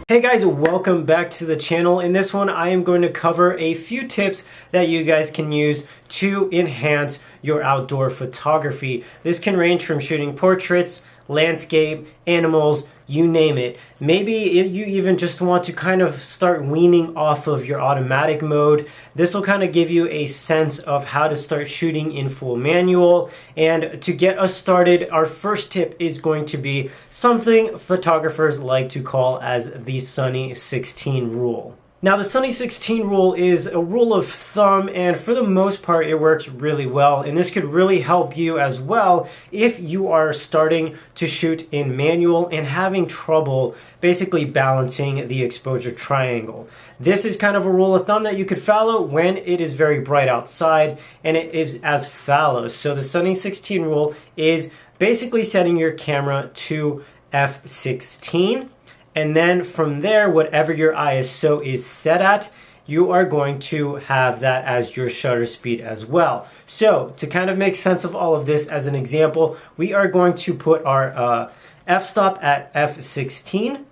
Hey guys, welcome back to the channel. In this one, I am going to cover a few tips that you guys can use to enhance your outdoor photography. This can range from shooting portraits, landscape, animals, you name it. Maybe you even just want to kind of start weaning off of your automatic mode. This will kind of give you a sense of how to start shooting in full manual. And to get us started, our first tip is going to be something photographers like to call as the Sony 16 rule. Now, the Sony 16 rule is a rule of thumb, and for the most part, it works really well. And this could really help you as well if you are starting to shoot in manual and having trouble basically balancing the exposure triangle. This is kind of a rule of thumb that you could follow when it is very bright outside, and it is as follows. So the Sony 16 rule is basically setting your camera to f16. And then from there, whatever your ISO is set at, you are going to have that as your shutter speed as well. So to kind of make sense of all of this, as an example, we are going to put our f-stop at f16.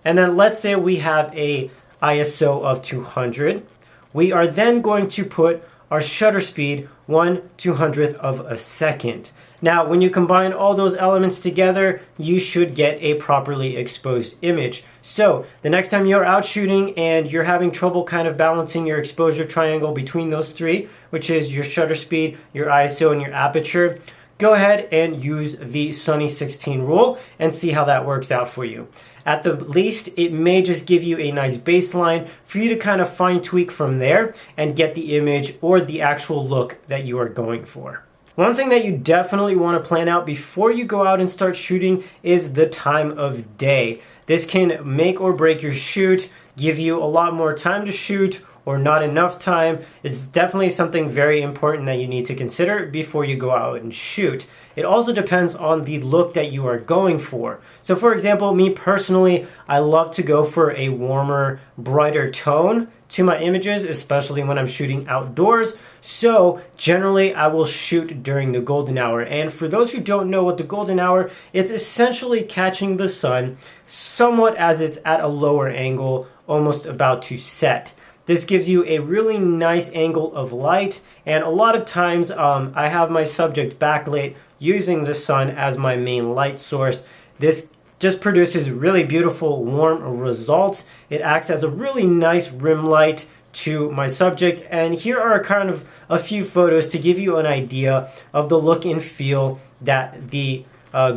And then let's say we have a ISO of 200. We are then going to put our shutter speed 1/200th of a second. Now, when you combine all those elements together, you should get a properly exposed image. So the next time you're out shooting and you're having trouble kind of balancing your exposure triangle between those three, which is your shutter speed, your ISO, and your aperture, go ahead and use the Sony 16 rule and see how that works out for you. At the least, it may just give you a nice baseline for you to kind of fine tweak from there and get the image or the actual look that you are going for. One thing that you definitely want to plan out before you go out and start shooting is the time of day. This can make or break your shoot, give you a lot more time to shoot or not enough time. It's definitely something very important that you need to consider before you go out and shoot. It also depends on the look that you are going for. So for example, me personally, I love to go for a warmer, brighter tone to my images, especially when I'm shooting outdoors. So generally I will shoot during the golden hour. And for those who don't know what the golden hour, it's essentially catching the sun somewhat as it's at a lower angle, almost about to set. This gives you a really nice angle of light, and a lot of times I have my subject backlit using the sun as my main light source. This just produces really beautiful warm results. It acts as a really nice rim light to my subject, and here are kind of a few photos to give you an idea of the look and feel that the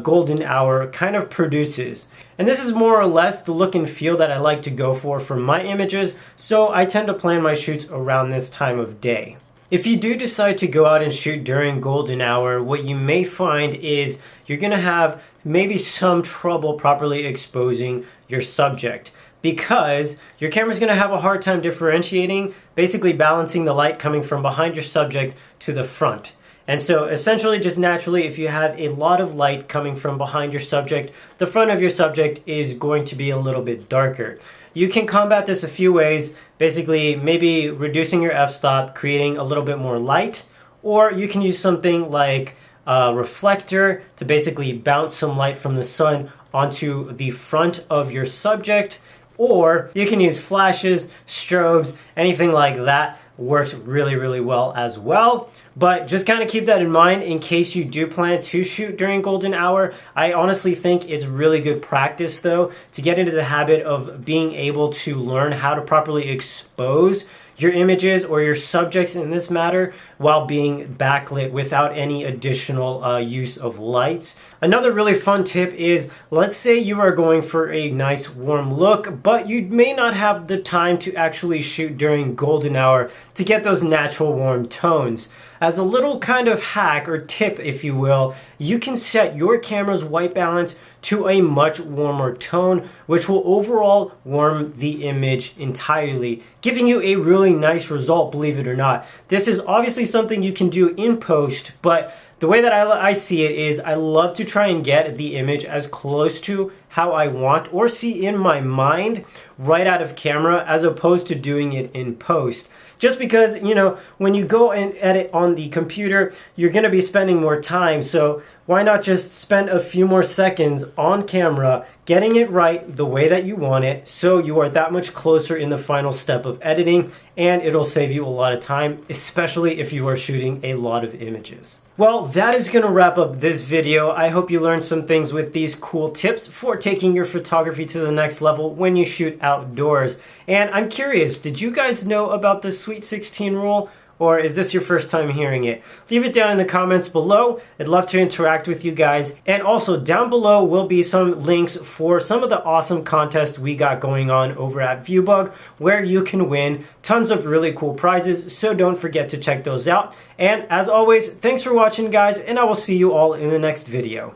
golden hour kind of produces. And this is more or less the look and feel that I like to go for my images, so I tend to plan my shoots around this time of day. If you do decide to go out and shoot during golden hour, what you may find is you're going to have maybe some trouble properly exposing your subject, because your camera's going to have a hard time differentiating, basically balancing the light coming from behind your subject to the front. And so essentially, just naturally, if you have a lot of light coming from behind your subject, the front of your subject is going to be a little bit darker. You can combat this a few ways, basically maybe reducing your f-stop, creating a little bit more light, or you can use something like a reflector to basically bounce some light from the sun onto the front of your subject, or you can use flashes, strobes, anything like that. Works really, really well as well. But just kind of keep that in mind in case you do plan to shoot during golden hour. I honestly think it's really good practice, though, to get into the habit of being able to learn how to properly expose your images or your subjects in this matter while being backlit without any additional use of lights. Another really fun tip is, let's say you are going for a nice warm look, but you may not have the time to actually shoot during golden hour to get those natural warm tones. As a little kind of hack or tip, if you will, you can set your camera's white balance to a much warmer tone, which will overall warm the image entirely, giving you a really nice result, believe it or not. This is obviously something you can do in post, but the way that I see it is I love to try and get the image as close to how I want or see in my mind right out of camera, as opposed to doing it in post. Just because, you know, when you go and edit on the computer, you're going to be spending more time. So why not just spend a few more seconds on camera getting it right the way that you want it, so you are that much closer in the final step of editing, and it'll save you a lot of time, especially if you are shooting a lot of images. Well, that is going to wrap up this video. I hope you learned some things with these cool tips for taking your photography to the next level when you shoot outdoors. And I'm curious, did you guys know about the Sweet 16 rule? Or is this your first time hearing it? Leave it down in the comments below. I'd love to interact with you guys. And also down below will be some links for some of the awesome contests we got going on over at ViewBug, where you can win tons of really cool prizes. So don't forget to check those out. And as always, thanks for watching, guys, and I will see you all in the next video.